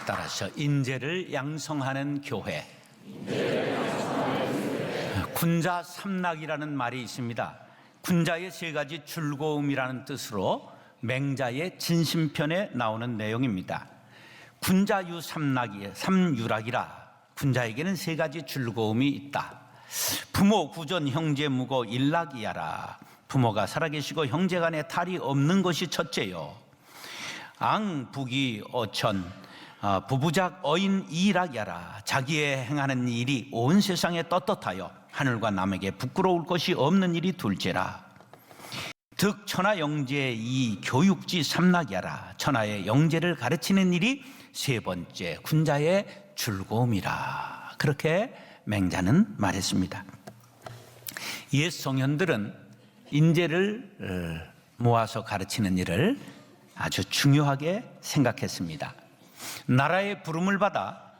따라서 인재를 양성하는 교회. 군자 삼락이라는 말이 있습니다. 군자의 세 가지 즐거움이라는 뜻으로 맹자의 진심편에 나오는 내용입니다. 군자유 삼유락이라 군자에게는 세 가지 즐거움이 있다. 부모, 구전, 형제, 무고, 일락이야라. 부모가 살아계시고 형제간에 탈이 없는 것이 첫째요. 앙, 부기, 어천, 부부작, 어인, 이락이야라. 자기의 행하는 일이 온 세상에 떳떳하여 하늘과 남에게 부끄러울 것이 없는 일이 둘째라. 득, 천하, 영재, 이, 교육지, 삼락이야라. 천하의 영재를 가르치는 일이 세 번째 군자의 즐거움이라. 그렇게 맹자는 말했습니다. 옛 성현들은 인재를 모아서 가르치는 일을 아주 중요하게 생각했습니다. 나라의 부름을 받아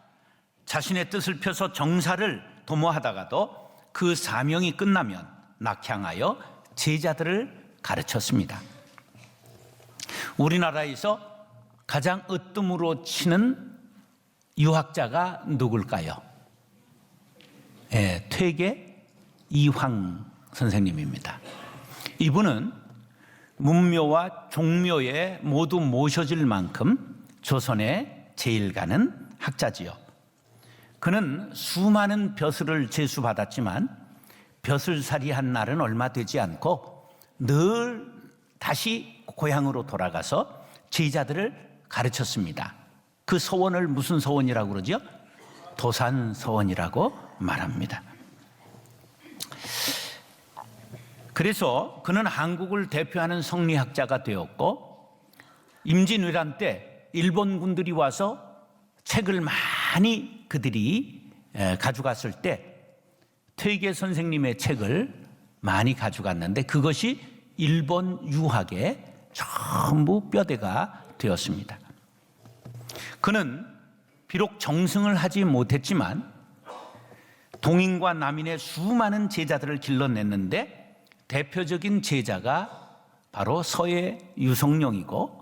자신의 뜻을 펴서 정사를 도모하다가도 그 사명이 끝나면 낙향하여 제자들을 가르쳤습니다. 우리나라에서 가장 으뜸으로 치는 유학자가 누굴까요? 퇴계 이황 선생님입니다. 이분은 문묘와 종묘에 모두 모셔질 만큼 조선에 제일 가는 학자지요. 그는 수많은 벼슬을 제수받았지만 벼슬살이 한 날은 얼마 되지 않고 늘 다시 고향으로 돌아가서 제자들을 가르쳤습니다. 그 서원을 무슨 서원이라고 그러죠? 도산서원이라고 말합니다. 그래서 그는 한국을 대표하는 성리학자가 되었고, 임진왜란 때 일본군들이 와서 책을 많이 그들이 가져갔을 때 퇴계 선생님의 책을 많이 가져갔는데 그것이 일본 유학의 전부 뼈대가 되었습니다. 그는 비록 정승을 하지 못했지만 동인과 남인의 수많은 제자들을 길러냈는데 대표적인 제자가 바로 서예 유성룡이고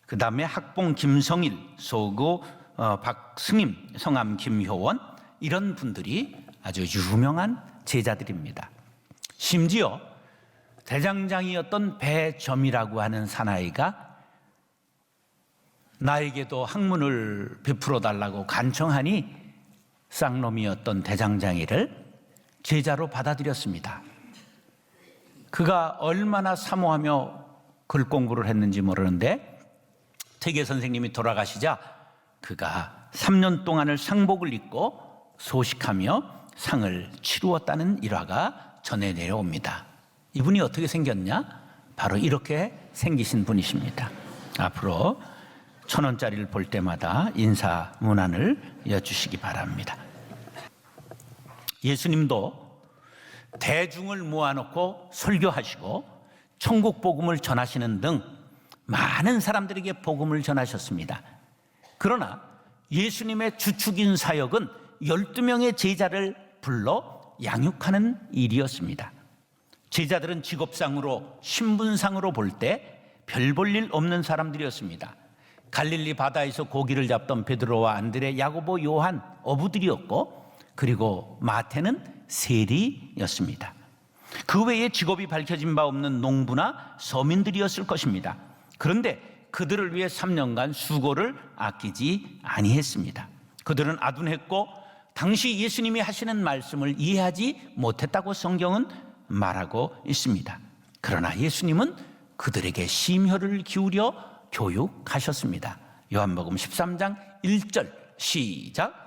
그 다음에 학봉 김성일, 소구 박승임, 성암 김효원 이런 분들이 아주 유명한 제자들입니다. 심지어 대장장이었던 배점이라고 하는 사나이가 나에게도 학문을 베풀어 달라고 간청하니 쌍놈이었던 대장장이를 제자로 받아들였습니다. 그가 얼마나 사모하며 글 공부를 했는지 모르는데 퇴계 선생님이 돌아가시자 그가 3년 동안을 상복을 입고 소식하며 상을 치루었다는 일화가 전해 내려옵니다. 이분이 어떻게 생겼냐? 바로 이렇게 생기신 분이십니다. 앞으로 1,000원짜리를 볼 때마다 인사 문안을 여주시기 바랍니다. 예수님도 대중을 모아놓고 설교하시고 천국 복음을 전하시는 등 많은 사람들에게 복음을 전하셨습니다. 그러나 예수님의 주축인 사역은 12명의 제자를 불러 양육하는 일이었습니다. 제자들은 직업상으로 신분상으로 볼 때 별 볼 일 없는 사람들이었습니다. 갈릴리 바다에서 고기를 잡던 베드로와 안드레, 야고보, 요한 어부들이었고 그리고 마태는 세리였습니다. 그 외에 직업이 밝혀진 바 없는 농부나 서민들이었을 것입니다. 그런데 그들을 위해 3년간 수고를 아끼지 아니했습니다. 그들은 아둔했고 당시 예수님이 하시는 말씀을 이해하지 못했다고 성경은 말하고 있습니다. 그러나 예수님은 그들에게 심혈을 기울여 교육하셨습니다. 요한복음 13장 1절 시작.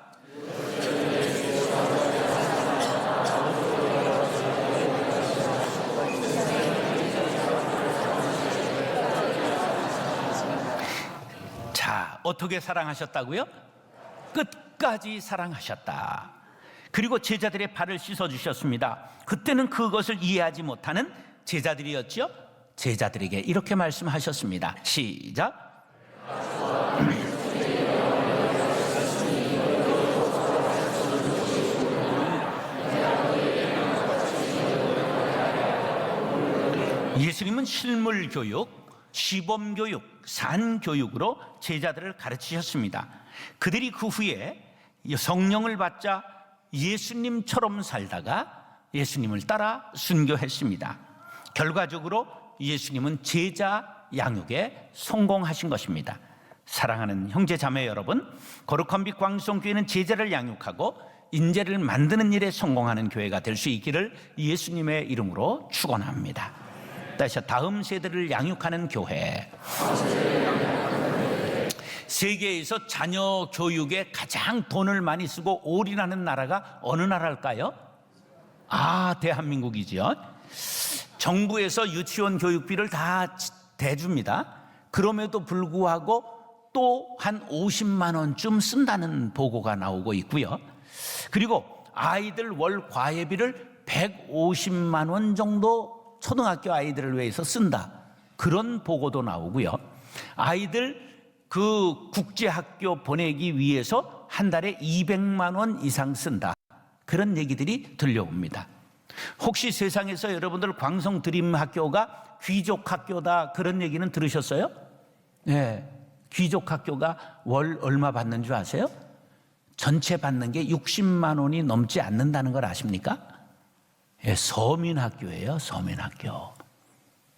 자, 어떻게 사랑하셨다고요? 끝까지 사랑하셨다. 그리고 제자들의 발을 씻어주셨습니다. 그때는 그것을 이해하지 못하는 제자들이었죠. 제자들에게 이렇게 말씀하셨습니다. 시작. 예수님은 실물 교육, 시범교육, 산교육으로 제자들을 가르치셨습니다. 그들이 그 후에 성령을 받자 예수님처럼 살다가 예수님을 따라 순교했습니다. 결과적으로 예수님은 제자 양육에 성공하신 것입니다. 사랑하는 형제 자매 여러분, 거룩한 빛 광성교회는 제자를 양육하고 인재를 만드는 일에 성공하는 교회가 될 수 있기를 예수님의 이름으로 축원합니다. 다시 다음 세대를 양육하는 교회. 세계에서 자녀 교육에 가장 돈을 많이 쓰고 올인하는 나라가 어느 나라일까요? 대한민국이죠. 정부에서 유치원 교육비를 다 대줍니다. 그럼에도 불구하고 또 한 50만 원쯤 쓴다는 보고가 나오고 있고요. 그리고 아이들 월 과외비를 150만 원 정도 초등학교 아이들을 위해서 쓴다, 그런 보고도 나오고요. 아이들 그 국제학교 보내기 위해서 한 달에 200만 원 이상 쓴다, 그런 얘기들이 들려옵니다. 혹시 세상에서 여러분들 광성 드림학교가 귀족학교다, 그런 얘기는 들으셨어요? 네, 귀족학교가 월 얼마 받는 줄 아세요? 전체 받는 게 60만 원이 넘지 않는다는 걸 아십니까? 예, 서민학교예요, 서민학교.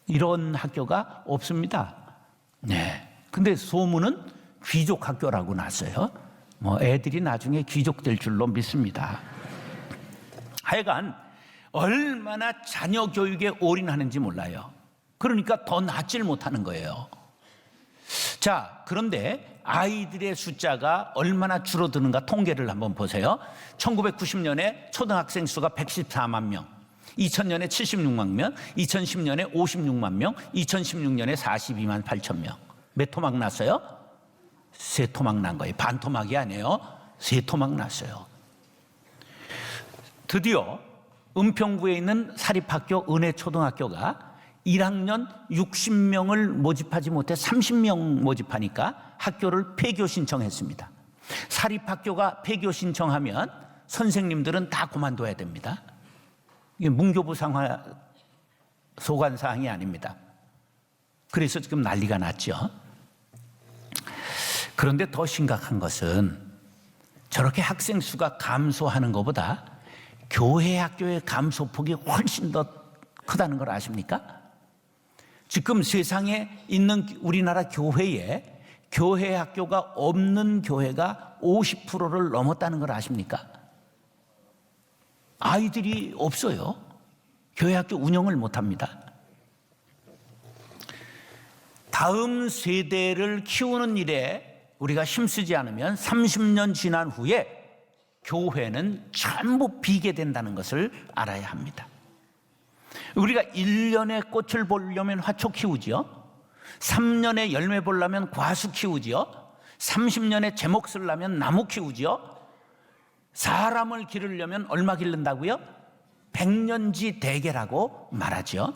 이런 학교가 없습니다. 네. 근데 소문은 귀족학교라고 났어요. 애들이 나중에 귀족 될 줄로 믿습니다. 하여간 얼마나 자녀 교육에 올인하는지 몰라요. 그러니까 더 낫질 못하는 거예요. 자, 그런데 아이들의 숫자가 얼마나 줄어드는가 통계를 한번 보세요. 1990년에 초등학생 수가 114만 명, 2000년에 76만 명, 2010년에 56만 명, 2016년에 42만 8천 명. 몇 토막 났어요? 3토막 난 거예요. 반 토막이 아니에요. 3토막 났어요. 드디어 은평구에 있는 사립학교 은혜초등학교가 1학년 60명을 모집하지 못해 30명 모집하니까 학교를 폐교 신청했습니다. 사립학교가 폐교 신청하면 선생님들은 다 그만둬야 됩니다. 이게 문교부 상하 소관 사항이 아닙니다. 그래서 지금 난리가 났죠. 그런데 더 심각한 것은 저렇게 학생 수가 감소하는 것보다 교회 학교의 감소폭이 훨씬 더 크다는 걸 아십니까? 지금 세상에 있는 우리나라 교회에 교회 학교가 없는 교회가 50%를 넘었다는 걸 아십니까? 아이들이 없어요. 교회 학교 운영을 못합니다. 다음 세대를 키우는 일에 우리가 힘쓰지 않으면 30년 지난 후에 교회는 전부 비게 된다는 것을 알아야 합니다. 우리가 1년에 꽃을 보려면 화초 키우지요. 3년에 열매 보려면 과수 키우지요. 30년에 제목 쓰려면 나무 키우지요. 사람을 기르려면 얼마 기른다고요? 100년지 대계라고 말하죠.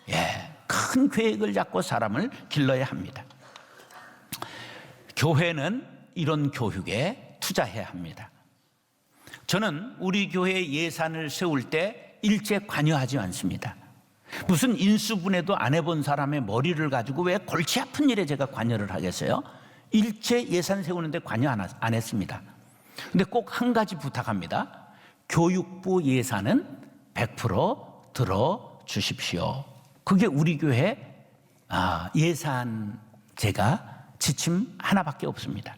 예, 큰 계획을 잡고 사람을 길러야 합니다. 교회는 이런 교육에 투자해야 합니다. 저는 우리 교회 예산을 세울 때 일체 관여하지 않습니다. 무슨 인수분해도 안 해본 사람의 머리를 가지고 왜 골치 아픈 일에 제가 관여를 하겠어요? 일체 예산 세우는데 관여 안 했습니다. 근데 꼭 한 가지 부탁합니다. 교육부 예산은 100% 들어주십시오. 그게 우리 교회 예산제가 지침 하나밖에 없습니다.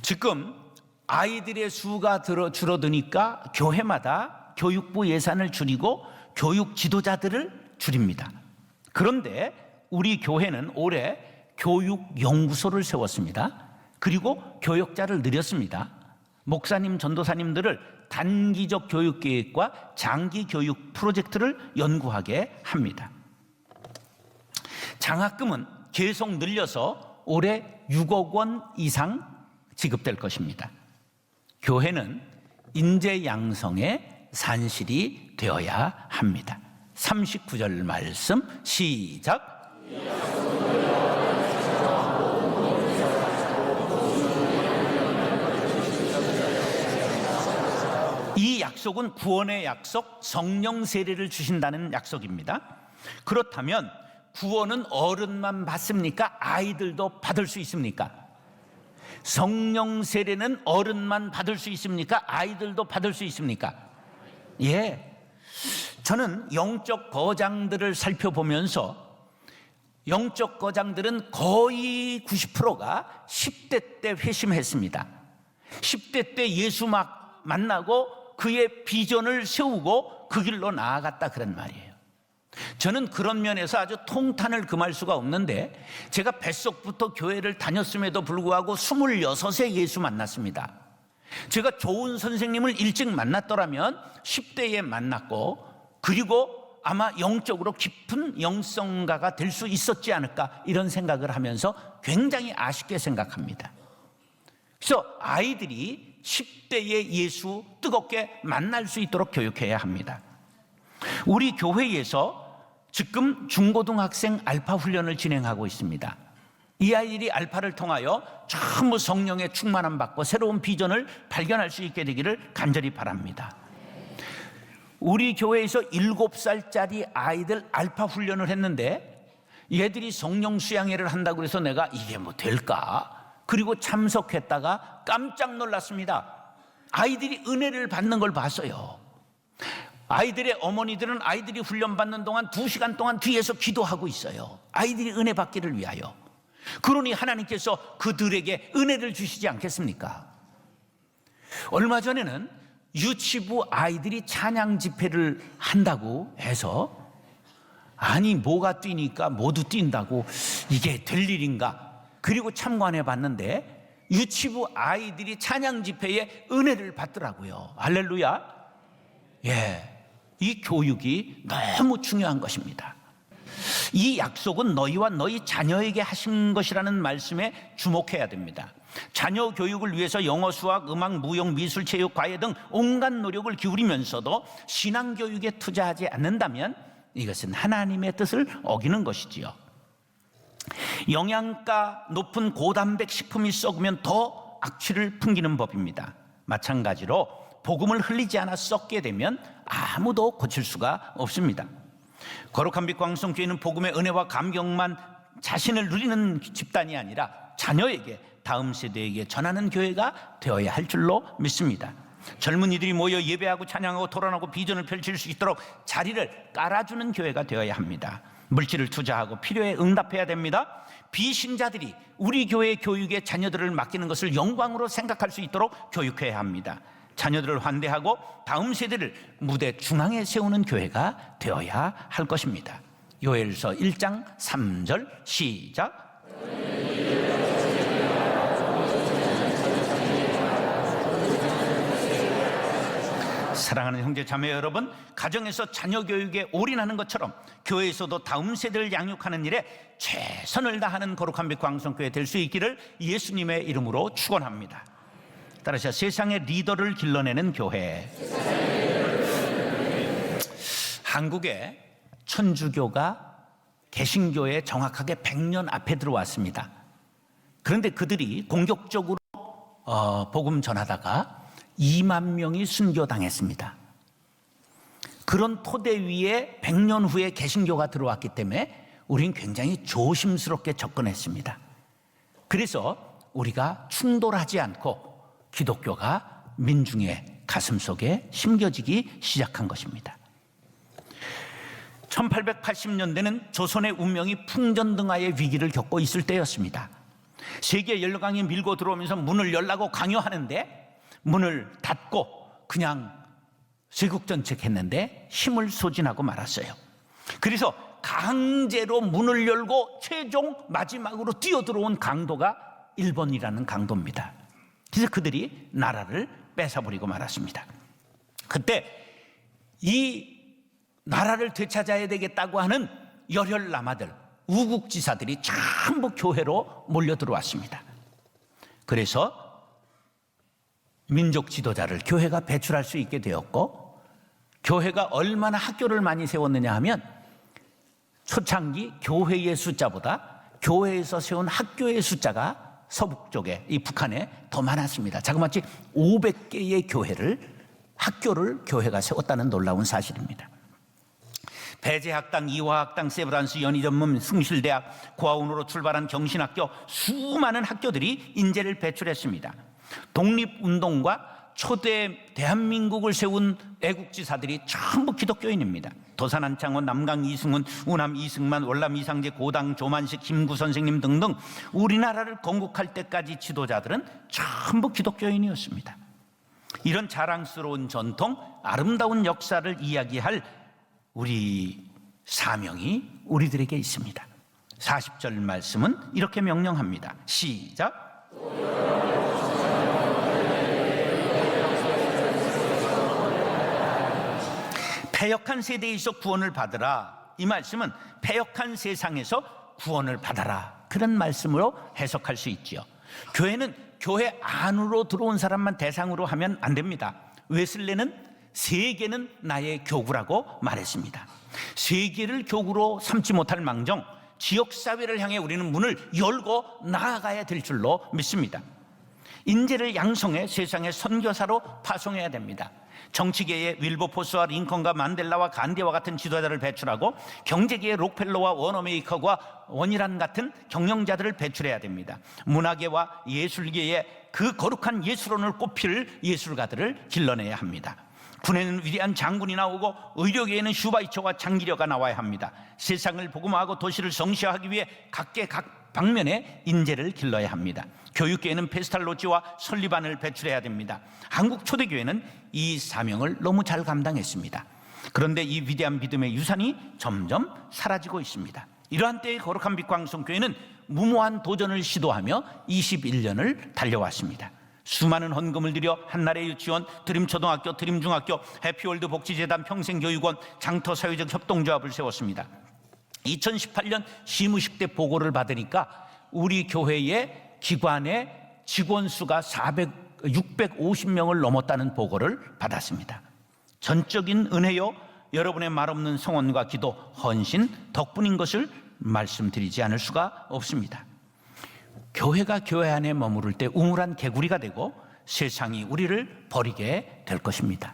지금 아이들의 수가 줄어드니까 교회마다 교육부 예산을 줄이고 교육 지도자들을 줄입니다. 그런데 우리 교회는 올해 교육연구소를 세웠습니다. 그리고 교역자를 늘렸습니다. 목사님, 전도사님들을 단기적 교육계획과 장기 교육 프로젝트를 연구하게 합니다. 장학금은 계속 늘려서 올해 6억 원 이상 지급될 것입니다. 교회는 인재 양성의 산실이 되어야 합니다. 39절 말씀 시작. 이 약속은 구원의 약속, 성령 세례를 주신다는 약속입니다. 그렇다면 구원은 어른만 받습니까? 아이들도 받을 수 있습니까? 성령 세례는 어른만 받을 수 있습니까? 아이들도 받을 수 있습니까? 예. 저는 영적 거장들을 살펴보면서 영적 거장들은 거의 90%가 10대 때 회심했습니다. 10대 때 예수 만나고 그의 비전을 세우고 그 길로 나아갔다 그런 말이에요. 저는 그런 면에서 아주 통탄을 금할 수가 없는데, 제가 뱃속부터 교회를 다녔음에도 불구하고 26에 예수 만났습니다. 제가 좋은 선생님을 일찍 만났더라면 10대에 만났고, 그리고 아마 영적으로 깊은 영성가가 될 수 있었지 않을까, 이런 생각을 하면서 굉장히 아쉽게 생각합니다. 그래서 아이들이 10대의 예수 뜨겁게 만날 수 있도록 교육해야 합니다. 우리 교회에서 지금 중고등학생 알파 훈련을 진행하고 있습니다. 이 아이들이 알파를 통하여 전부 성령의 충만함 받고 새로운 비전을 발견할 수 있게 되기를 간절히 바랍니다. 우리 교회에서 7살짜리 아이들 알파 훈련을 했는데, 얘들이 성령 수양회를 한다고 해서 내가 이게 뭐 될까? 그리고 참석했다가 깜짝 놀랐습니다. 아이들이 은혜를 받는 걸 봤어요. 아이들의 어머니들은 아이들이 훈련받는 동안 2시간 동안 뒤에서 기도하고 있어요. 아이들이 은혜 받기를 위하여. 그러니 하나님께서 그들에게 은혜를 주시지 않겠습니까? 얼마 전에는 유치부 아이들이 찬양 집회를 한다고 해서, 아니 뭐가 뛰니까 모두 뛴다고 이게 될 일인가? 그리고 참관해 봤는데 유치부 아이들이 찬양 집회에 은혜를 받더라고요. 할렐루야. 예. 이 교육이 너무 중요한 것입니다. 이 약속은 너희와 너희 자녀에게 하신 것이라는 말씀에 주목해야 됩니다. 자녀 교육을 위해서 영어, 수학, 음악, 무용, 미술, 체육, 과외 등 온갖 노력을 기울이면서도 신앙교육에 투자하지 않는다면 이것은 하나님의 뜻을 어기는 것이지요. 영양가 높은 고단백 식품이 썩으면 더 악취를 풍기는 법입니다. 마찬가지로 복음을 흘리지 않아 썩게 되면 아무도 고칠 수가 없습니다. 거룩한 빛 광성교회는 복음의 은혜와 감격만 자신을 누리는 집단이 아니라 자녀에게, 다음 세대에게 전하는 교회가 되어야 할 줄로 믿습니다. 젊은이들이 모여 예배하고 찬양하고 토론하고 비전을 펼칠 수 있도록 자리를 깔아주는 교회가 되어야 합니다. 물질을 투자하고 필요에 응답해야 됩니다. 비신자들이 우리 교회 교육에 자녀들을 맡기는 것을 영광으로 생각할 수 있도록 교육해야 합니다. 자녀들을 환대하고 다음 세대를 무대 중앙에 세우는 교회가 되어야 할 것입니다. 요엘서 1장 3절 시작. 사랑하는 형제 자매 여러분, 가정에서 자녀 교육에 올인하는 것처럼 교회에서도 다음 세대를 양육하는 일에 최선을 다하는 거룩한 빛 광성교회 될 수 있기를 예수님의 이름으로 축원합니다. 따라서 세상의 리더를 길러내는 교회. 한국에 천주교가 개신교에 정확하게 100년 앞에 들어왔습니다. 그런데 그들이 공격적으로 복음 전하다가 2만 명이 순교당했습니다. 그런 토대 위에 100년 후에 개신교가 들어왔기 때문에 우리는 굉장히 조심스럽게 접근했습니다. 그래서 우리가 충돌하지 않고 기독교가 민중의 가슴속에 심겨지기 시작한 것입니다. 1880년대는 조선의 운명이 풍전등화의 위기를 겪고 있을 때였습니다. 세계 연락강이 밀고 들어오면서 문을 열라고 강요하는데 문을 닫고 그냥 세국정책했는데 힘을 소진하고 말았어요. 그래서 강제로 문을 열고 최종 마지막으로 뛰어들어온 강도가 일본이라는 강도입니다. 그래서 그들이 나라를 뺏어버리고 말았습니다. 그때 이 나라를 되찾아야 되겠다고 하는 열혈남아들, 우국지사들이 전부 교회로 몰려 들어왔습니다. 그래서 민족 지도자를 교회가 배출할 수 있게 되었고, 교회가 얼마나 학교를 많이 세웠느냐 하면 초창기 교회의 숫자보다 교회에서 세운 학교의 숫자가 서북 쪽에, 이 북한에 더 많았습니다. 자그마치 500개의 학교를 교회가 세웠다는 놀라운 사실입니다. 배재학당, 이화학당, 세브란스, 연희전문, 숭실대학, 고아원으로 출발한 경신학교, 수많은 학교들이 인재를 배출했습니다. 독립운동과 초대 대한민국을 세운 애국지사들이 전부 기독교인입니다. 도산 안창원, 남강 이승훈, 우남 이승만, 월남 이상재, 고당 조만식, 김구 선생님 등등 우리나라를 건국할 때까지 지도자들은 전부 기독교인이었습니다. 이런 자랑스러운 전통, 아름다운 역사를 이야기할 우리 사명이 우리들에게 있습니다. 40절 말씀은 이렇게 명령합니다. 시작. 패역한 세대에서 구원을 받으라. 이 말씀은 패역한 세상에서 구원을 받아라, 그런 말씀으로 해석할 수 있지요. 교회는 교회 안으로 들어온 사람만 대상으로 하면 안 됩니다. 웨슬레는 세계는 나의 교구라고 말했습니다. 세계를 교구로 삼지 못할 망정 지역사회를 향해 우리는 문을 열고 나아가야 될 줄로 믿습니다. 인재를 양성해 세상의 선교사로 파송해야 됩니다. 정치계의 윌버포스와 링컨과 만델라와 간디와 같은 지도자를 배출하고 경제계의 록펠러와 워너메이커와 원이란 같은 경영자들을 배출해야 됩니다. 문화계와 예술계의 그 거룩한 예술원을 꼽힐 예술가들을 길러내야 합니다. 군에는 위대한 장군이 나오고 의료계에는 슈바이처와 장기려가 나와야 합니다. 세상을 복음화하고 도시를 성시화하기 위해 각계 방면에 인재를 길러야 합니다. 교육계에는 페스탈로치와 설리반을 배출해야 됩니다. 한국 초대교회는 이 사명을 너무 잘 감당했습니다. 그런데 이 위대한 믿음의 유산이 점점 사라지고 있습니다. 이러한 때의 거룩한 빛 광성교회는 무모한 도전을 시도하며 21년을 달려왔습니다. 수많은 헌금을 들여 한나라의 유치원, 드림초등학교, 드림중학교, 해피월드 복지재단, 평생교육원, 장터사회적 협동조합을 세웠습니다. 2018년 시무식 때 보고를 받으니까 우리 교회의 기관의 직원 수가 650명을 넘었다는 보고를 받았습니다. 전적인 은혜요, 여러분의 말없는 성원과 기도, 헌신 덕분인 것을 말씀드리지 않을 수가 없습니다. 교회가 교회 안에 머무를 때 우물한 개구리가 되고 세상이 우리를 버리게 될 것입니다.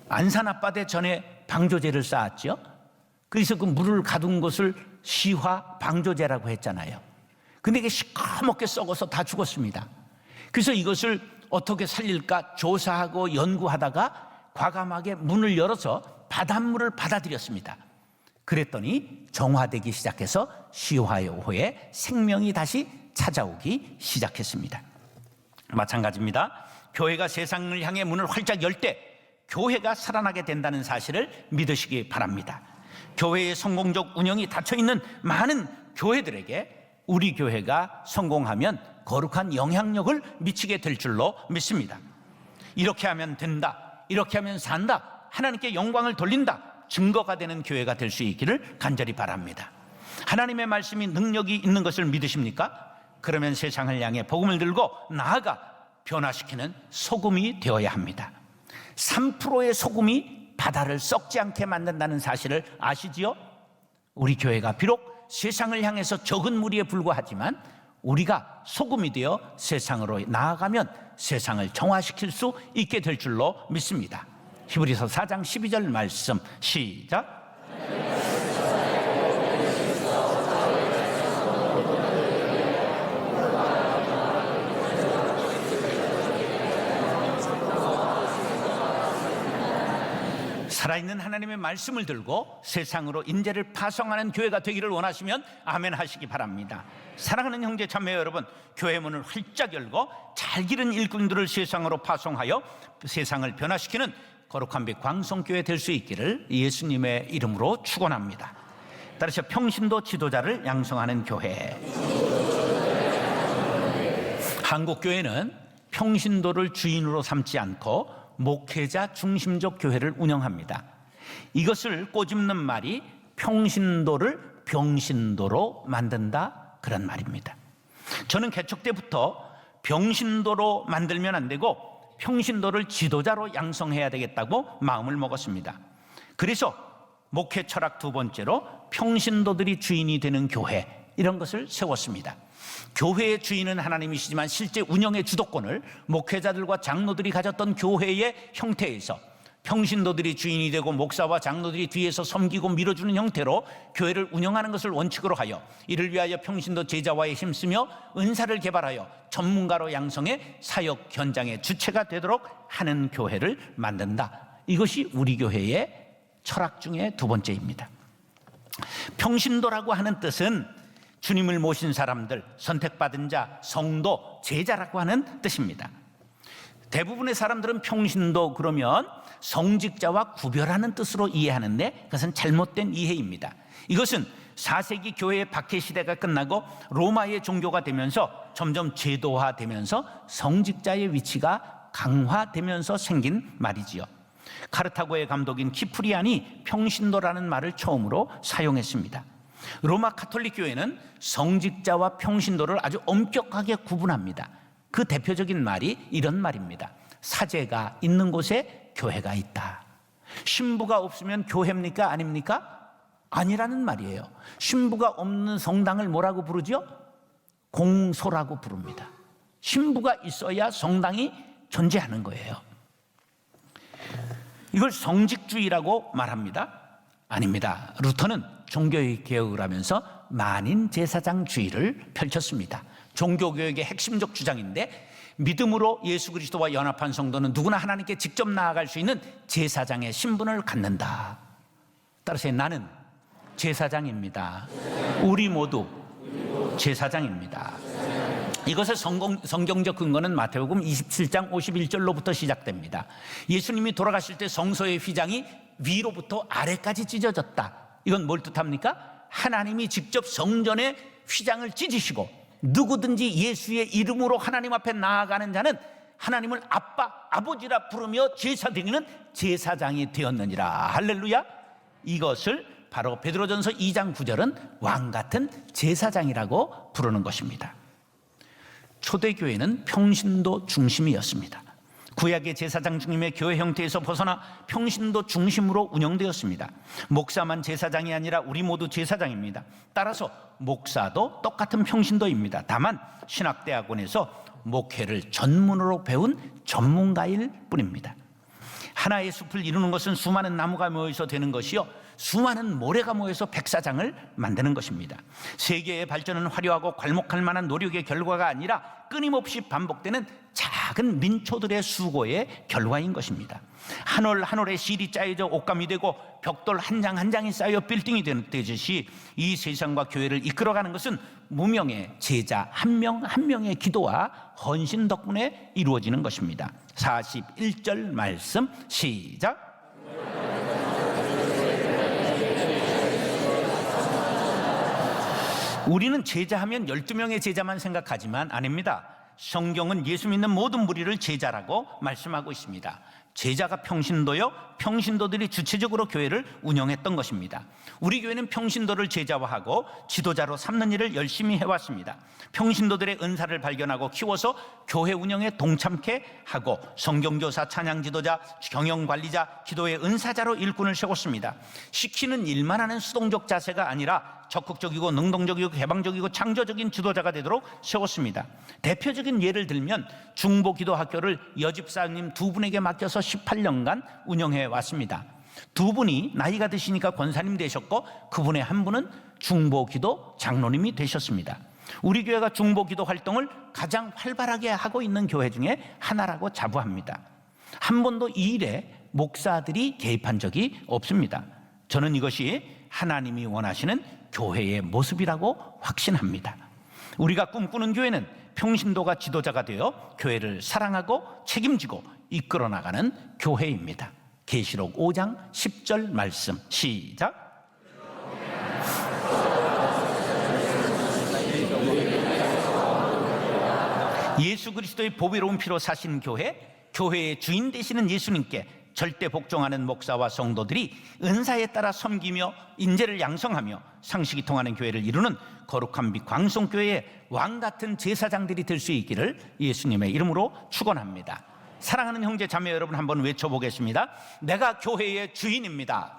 안산 앞바다에 전에 방조제를 쌓았죠. 그래서 그 물을 가둔 것을 시화 방조제라고 했잖아요. 근데 이게 시커멓게 썩어서 다 죽었습니다. 그래서 이것을 어떻게 살릴까 조사하고 연구하다가 과감하게 문을 열어서 바닷물을 받아들였습니다. 그랬더니 정화되기 시작해서 시화호에 생명이 다시 찾아오기 시작했습니다. 마찬가지입니다. 교회가 세상을 향해 문을 활짝 열 때 교회가 살아나게 된다는 사실을 믿으시기 바랍니다. 교회의 성공적 운영이 닫혀있는 많은 교회들에게 우리 교회가 성공하면 거룩한 영향력을 미치게 될 줄로 믿습니다. 이렇게 하면 된다, 이렇게 하면 산다, 하나님께 영광을 돌린다, 증거가 되는 교회가 될 수 있기를 간절히 바랍니다. 하나님의 말씀이 능력이 있는 것을 믿으십니까? 그러면 세상을 향해 복음을 들고 나아가 변화시키는 소금이 되어야 합니다. 3%의 소금이 바다를 썩지 않게 만든다는 사실을 아시지요? 우리 교회가 비록 세상을 향해서 적은 무리에 불과하지만 우리가 소금이 되어 세상으로 나아가면 세상을 정화시킬 수 있게 될 줄로 믿습니다. 히브리서 4장 12절 말씀 시작. 살아있는 하나님의 말씀을 들고 세상으로 인재를 파송하는 교회가 되기를 원하시면 아멘 하시기 바랍니다. 사랑하는 형제 자매 여러분, 교회 문을 활짝 열고 잘 기른 일꾼들을 세상으로 파송하여 세상을 변화시키는 거룩한 빛 광성교회 될 수 있기를 예수님의 이름으로 축원합니다. 따라서 평신도 지도자를 양성하는 교회. 한국교회는 평신도를 주인으로 삼지 않고 목회자 중심적 교회를 운영합니다. 이것을 꼬집는 말이 평신도를 병신도로 만든다, 그런 말입니다. 저는 개척 때부터 병신도로 만들면 안 되고 평신도를 지도자로 양성해야 되겠다고 마음을 먹었습니다. 그래서 목회 철학 두 번째로 평신도들이 주인이 되는 교회, 이런 것을 세웠습니다. 교회의 주인은 하나님이시지만 실제 운영의 주도권을 목회자들과 장로들이 가졌던 교회의 형태에서 평신도들이 주인이 되고 목사와 장로들이 뒤에서 섬기고 밀어주는 형태로 교회를 운영하는 것을 원칙으로 하여 이를 위하여 평신도 제자와에 힘쓰며 은사를 개발하여 전문가로 양성해 사역 현장의 주체가 되도록 하는 교회를 만든다. 이것이 우리 교회의 철학 중에 두 번째입니다. 평신도라고 하는 뜻은 주님을 모신 사람들, 선택받은 자, 성도, 제자라고 하는 뜻입니다. 대부분의 사람들은 평신도 그러면 성직자와 구별하는 뜻으로 이해하는데 그것은 잘못된 이해입니다. 이것은 4세기 교회의 박해 시대가 끝나고 로마의 종교가 되면서 점점 제도화되면서 성직자의 위치가 강화되면서 생긴 말이지요. 카르타고의 감독인 키프리안이 평신도라는 말을 처음으로 사용했습니다. 로마 가톨릭 교회는 성직자와 평신도를 아주 엄격하게 구분합니다. 그 대표적인 말이 이런 말입니다. 사제가 있는 곳에 교회가 있다. 신부가 없으면 교회입니까? 아닙니까? 아니라는 말이에요. 신부가 없는 성당을 뭐라고 부르죠? 공소라고 부릅니다. 신부가 있어야 성당이 존재하는 거예요. 이걸 성직주의라고 말합니다. 아닙니다. 루터는 종교의 개혁을 하면서 만인 제사장주의를 펼쳤습니다. 종교개혁의 핵심적 주장인데 믿음으로 예수 그리스도와 연합한 성도는 누구나 하나님께 직접 나아갈 수 있는 제사장의 신분을 갖는다. 따라서 나는 제사장입니다. 우리 모두 제사장입니다. 이것의 성경적 근거는 마태복음 27장 51절로부터 시작됩니다. 예수님이 돌아가실 때 성소의 휘장이 위로부터 아래까지 찢어졌다. 이건 뭘 뜻합니까? 하나님이 직접 성전의 휘장을 찢으시고 누구든지 예수의 이름으로 하나님 앞에 나아가는 자는 하나님을 아빠, 아버지라 부르며 제사드리는 제사장이 되었느니라. 할렐루야. 이것을 바로 베드로전서 2장 9절은 왕같은 제사장이라고 부르는 것입니다. 초대교회는 평신도 중심이었습니다. 구약의 제사장 중심의 교회 형태에서 벗어나 평신도 중심으로 운영되었습니다. 목사만 제사장이 아니라 우리 모두 제사장입니다. 따라서 목사도 똑같은 평신도입니다. 다만 신학대학원에서 목회를 전문으로 배운 전문가일 뿐입니다. 하나의 숲을 이루는 것은 수많은 나무가 모여서 되는 것이요 수많은 모래가 모여서 백사장을 만드는 것입니다. 세계의 발전은 화려하고 괄목할 만한 노력의 결과가 아니라 끊임없이 반복되는 작은 민초들의 수고의 결과인 것입니다. 한 올 한 올의 실이 짜여져 옷감이 되고 벽돌 한 장 한 장이 쌓여 빌딩이 되듯이 이 세상과 교회를 이끌어가는 것은 무명의 제자 한 명 한 명의 기도와 헌신 덕분에 이루어지는 것입니다. 41절 말씀 시작. 우리는 제자하면 12명의 제자만 생각하지만 아닙니다. 성경은 예수 믿는 모든 무리를 제자라고 말씀하고 있습니다. 제자가 평신도요, 평신도들이 주체적으로 교회를 운영했던 것입니다. 우리 교회는 평신도를 제자화하고 지도자로 삼는 일을 열심히 해왔습니다. 평신도들의 은사를 발견하고 키워서 교회 운영에 동참케 하고 성경교사, 찬양지도자, 경영관리자, 기도의 은사자로 일꾼을 세웠습니다. 시키는 일만 하는 수동적 자세가 아니라 적극적이고 능동적이고 개방적이고 창조적인 지도자가 되도록 세웠습니다. 대표적인 예를 들면 중보기도학교를 여집사님 두 분에게 맡겨서 18년간 운영해 왔습니다. 두 분이 나이가 드시니까 권사님 되셨고 그분의 한 분은 중보기도 장로님이 되셨습니다. 우리 교회가 중보기도 활동을 가장 활발하게 하고 있는 교회 중에 하나라고 자부합니다. 한 번도 이 일에 목사들이 개입한 적이 없습니다. 저는 이것이 하나님이 원하시는 교회의 모습이라고 확신합니다. 우리가 꿈꾸는 교회는 평신도가 지도자가 되어 교회를 사랑하고 책임지고 이끌어 나가는 교회입니다. 계시록 5장 10절 말씀 시작. 예수 그리스도의 보배로운 피로 사신 교회, 교회의 주인 되시는 예수님께 절대 복종하는 목사와 성도들이 은사에 따라 섬기며 인재를 양성하며 상식이 통하는 교회를 이루는 거룩한 빛 광송교회의 왕같은 제사장들이 될 수 있기를 예수님의 이름으로 축원합니다. 사랑하는 형제 자매 여러분, 한번 외쳐보겠습니다. 내가 교회의 주인입니다.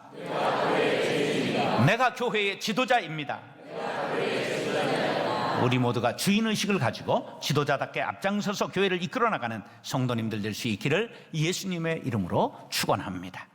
내가 교회의 지도자입니다. 우리 모두가 주인의식을 가지고 지도자답게 앞장서서 교회를 이끌어 나가는 성도님들 될 수 있기를 예수님의 이름으로 축원합니다.